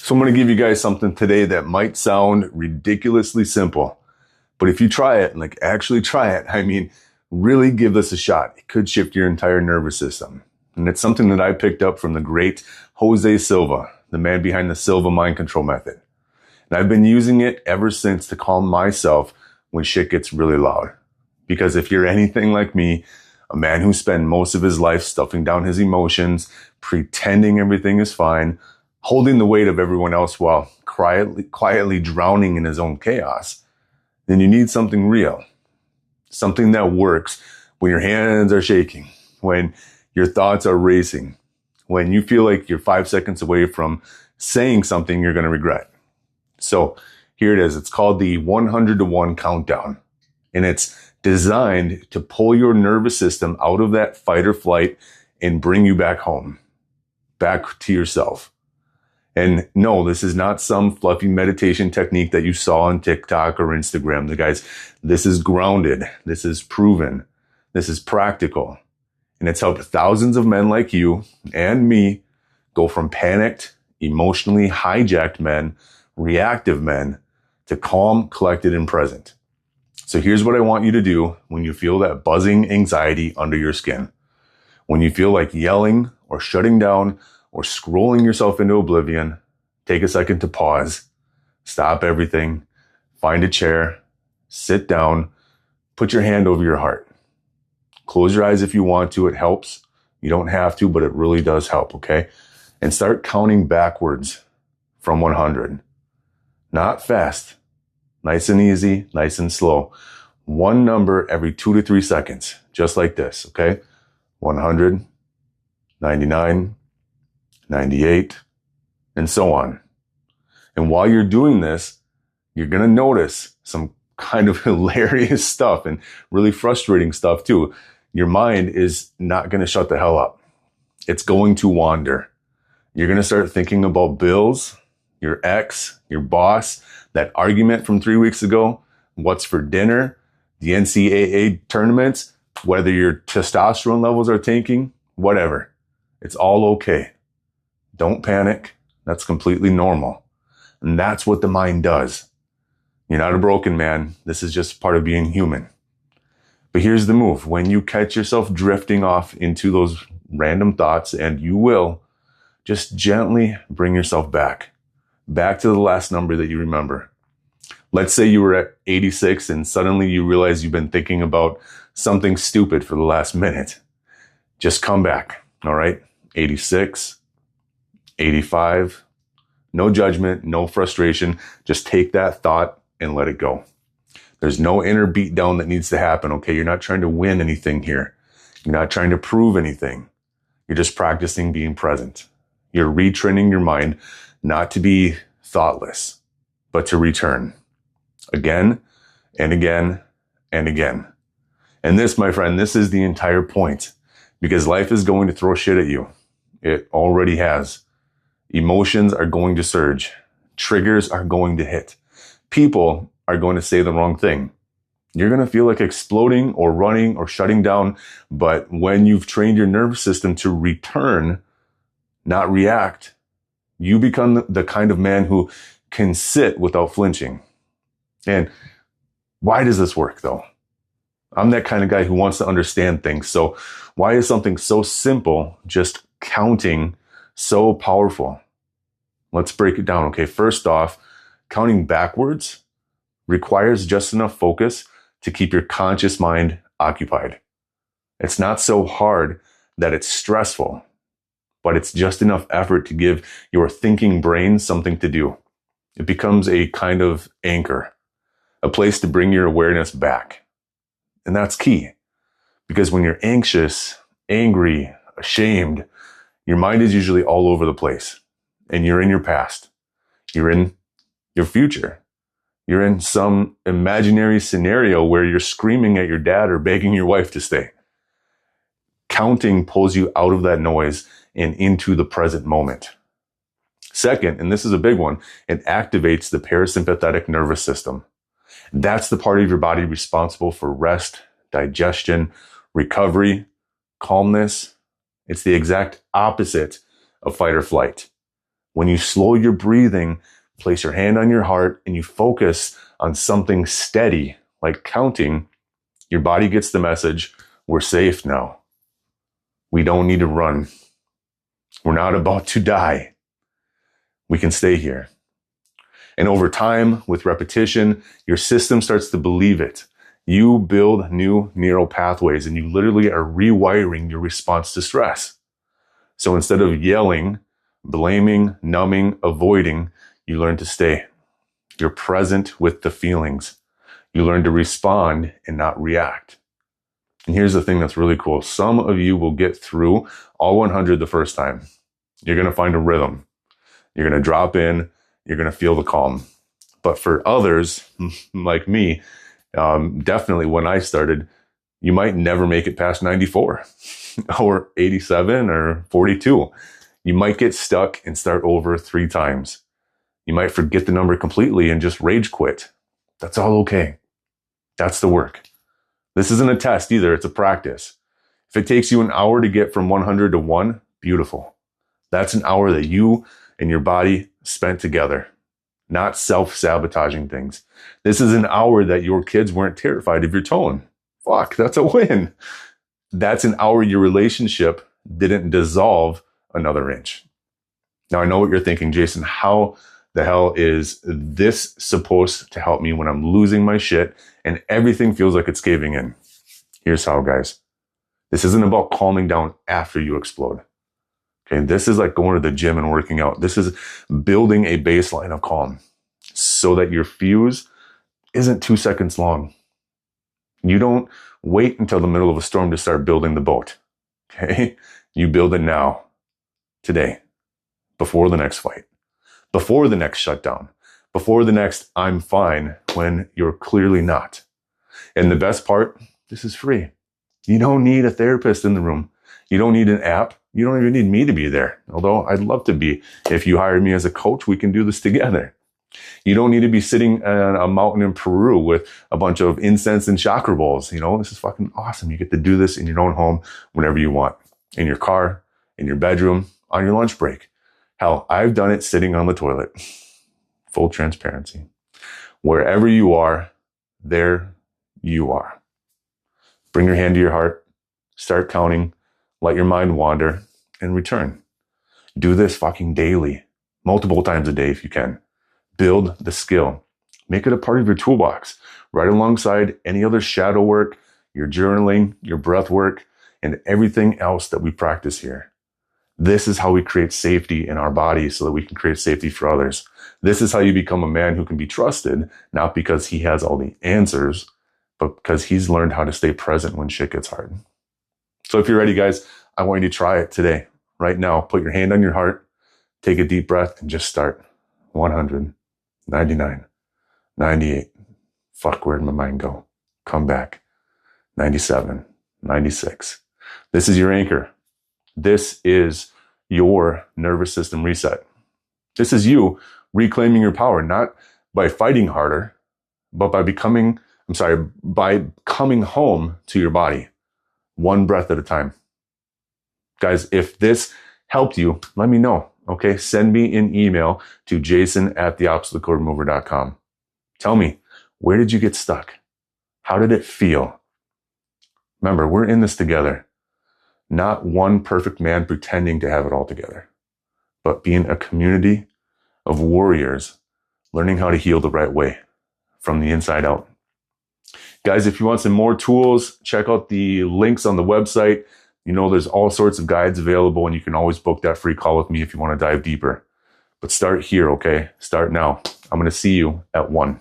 So I'm going to give you guys something today that might sound ridiculously simple, but if you try it, like actually try it, really give this a shot. It could shift your entire nervous system. And it's something that I picked up from the great Jose Silva, the man behind the Silva Mind Control Method. And I've been using it ever since to calm myself when shit gets really loud. Because if you're anything like me, a man who spent most of his life stuffing down his emotions, pretending everything is fine, holding the weight of everyone else while quietly drowning in his own chaos, then you need something real. Something that works when your hands are shaking, when your thoughts are racing, when you feel like you're 5 seconds away from saying something you're going to regret. So here it is. It's called the 100 to 1 countdown. And it's designed to pull your nervous system out of that fight or flight and bring you back home, back to yourself. And no, this is not some fluffy meditation technique that you saw on TikTok or Instagram. Guys, this is grounded. This is proven. This is practical. And it's helped thousands of men like you and me go from panicked, emotionally hijacked men, reactive men, to calm, collected, and present. So here's what I want you to do when you feel that buzzing anxiety under your skin. When you feel like yelling or shutting down or scrolling yourself into oblivion, take a second to pause, stop everything, find a chair, sit down, put your hand over your heart. Close your eyes if you want to, it helps. You don't have to, but it really does help, okay? And start counting backwards from 100. Not fast, nice and easy, nice and slow. One number every 2 to 3 seconds, just like this, okay? 100, 99, 98, and so on. And while you're doing this, you're going to notice some kind of hilarious stuff and really frustrating stuff too. Your mind is not going to shut the hell up. It's going to wander. You're going to start thinking about bills, your ex, your boss, that argument from 3 weeks ago, what's for dinner, the NCAA tournaments, whether your testosterone levels are tanking, whatever. It's all okay. Don't panic. That's completely normal. And that's what the mind does. You're not a broken man. This is just part of being human. But here's the move. When you catch yourself drifting off into those random thoughts, and you will, just gently bring yourself back to the last number that you remember. Let's say you were at 86 and suddenly you realize you've been thinking about something stupid for the last minute. Just come back, all right? 86, 85, no judgment, no frustration. Just take that thought and let it go. There's no inner beatdown that needs to happen, okay? You're not trying to win anything here. You're not trying to prove anything. You're just practicing being present. You're retraining your mind not to be thoughtless, but to return again and again and again. And this, my friend, this is the entire point, because life is going to throw shit at you. It already has. Emotions are going to surge. Triggers are going to hit. People are going to say the wrong thing. You're going to feel like exploding or running or shutting down. But when you've trained your nervous system to return, not react, you become the kind of man who can sit without flinching. And why does this work though? I'm that kind of guy who wants to understand things. So why is something so simple, just counting, so powerful? Let's break it down. Okay, first off, counting backwards requires just enough focus to keep your conscious mind occupied. It's not so hard that it's stressful, but it's just enough effort to give your thinking brain something to do. It becomes a kind of anchor, a place to bring your awareness back. And that's key, because when you're anxious, angry, ashamed, your mind is usually all over the place. And you're in your past. You're in your future. You're in some imaginary scenario where you're screaming at your dad or begging your wife to stay. Counting pulls you out of that noise and into the present moment. Second, and this is a big one, it activates the parasympathetic nervous system. That's the part of your body responsible for rest, digestion, recovery, calmness. It's the exact opposite of fight or flight. When you slow your breathing, place your hand on your heart and you focus on something steady, like counting, your body gets the message, we're safe now. We don't need to run. We're not about to die. We can stay here. And over time, with repetition, your system starts to believe it. You build new neural pathways and you literally are rewiring your response to stress. So instead of yelling, blaming, numbing, avoiding, you learn to stay. You're present with the feelings. You learn to respond and not react. And here's the thing that's really cool. Some of you will get through all 100 the first time. You're going to find a rhythm. You're going to drop in. You're going to feel the calm. But for others, like me, definitely when I started, you might never make it past 94 or 87 or 42. You might get stuck and start over 3 times. You might forget the number completely and just rage quit. That's all okay. That's the work. This isn't a test either. It's a practice. If it takes you an hour to get from 100 to 1, beautiful. That's an hour that you and your body spent together, not self-sabotaging things. This is an hour that your kids weren't terrified of your tone. Fuck, that's a win. That's an hour your relationship didn't dissolve another inch. Now, I know what you're thinking, Jason, how the hell is this supposed to help me when I'm losing my shit and everything feels like it's caving in? Here's how, guys. This isn't about calming down after you explode. Okay, this is like going to the gym and working out. This is building a baseline of calm so that your fuse isn't 2 seconds long. You don't wait until the middle of a storm to start building the boat. Okay, you build it now, today, before the next fight, before the next shutdown, before the next I'm fine when you're clearly not. And the best part, this is free. You don't need a therapist in the room. You don't need an app. You don't even need me to be there. Although I'd love to be. If you hire me as a coach, we can do this together. You don't need to be sitting on a mountain in Peru with a bunch of incense and chakra bowls. You know, this is fucking awesome. You get to do this in your own home whenever you want. In your car, in your bedroom, on your lunch break. Hell, I've done it sitting on the toilet. Full transparency. Wherever you are, there you are. Bring your hand to your heart. Start counting. Let your mind wander and return. Do this fucking daily. Multiple times a day if you can. Build the skill. Make it a part of your toolbox. Right alongside any other shadow work, your journaling, your breath work, and everything else that we practice here. This is how we create safety in our bodies so that we can create safety for others. This is how you become a man who can be trusted, not because he has all the answers, but because he's learned how to stay present when shit gets hard. So if you're ready, guys, I want you to try it today, right now. Put your hand on your heart, take a deep breath, and just start. 100, 99, 98. Fuck, where'd my mind go? Come back. 97, 96. This is your anchor. This is your nervous system reset. This is you reclaiming your power, not by fighting harder, but by by coming home to your body. One breath at a time. Guys, if this helped you, let me know. Okay, send me an email to jason@theobstacleremover.com. Tell me, where did you get stuck? How did it feel? Remember, we're in this together. Not one perfect man pretending to have it all together, but being a community of warriors, learning how to heal the right way from the inside out. Guys, if you want some more tools, check out the links on the website. You know, there's all sorts of guides available, and you can always book that free call with me if you want to dive deeper. But start here, okay? Start now. I'm going to see you at 1.